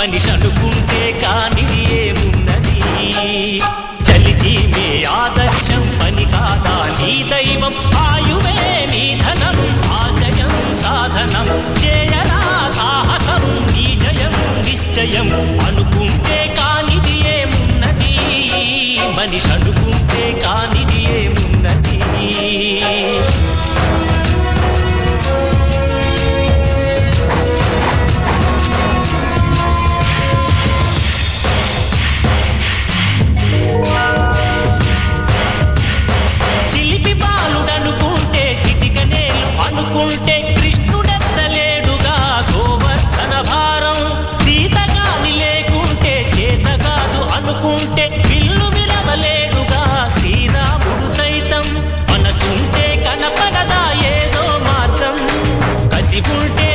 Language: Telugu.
మనిషి అనుకుంటే కానిది ఏమున్నది చలిచి మే ఆదర్శం పని కాదా నీ దైవం ఆయువే నీ ధనం ఆశయం సాధనం చేయరా సాహసం నీ జయం నిశ్చయం అనుకుంటే కానిది ఏమున్నది మనిషి అనుకుంటే కానిది ఏమున్నది అనుకుంటే కృష్ణుడెత్తలేడుగా గోవర్ధన భారం సీతగాని లేకుంటే చేత కాదు అనుకుంటే విల్లు విరవలేడుగా శ్రీరాముడు సైతం మనసుంటే కనపడదా ఏదో మాత్రం కసి ఉంటే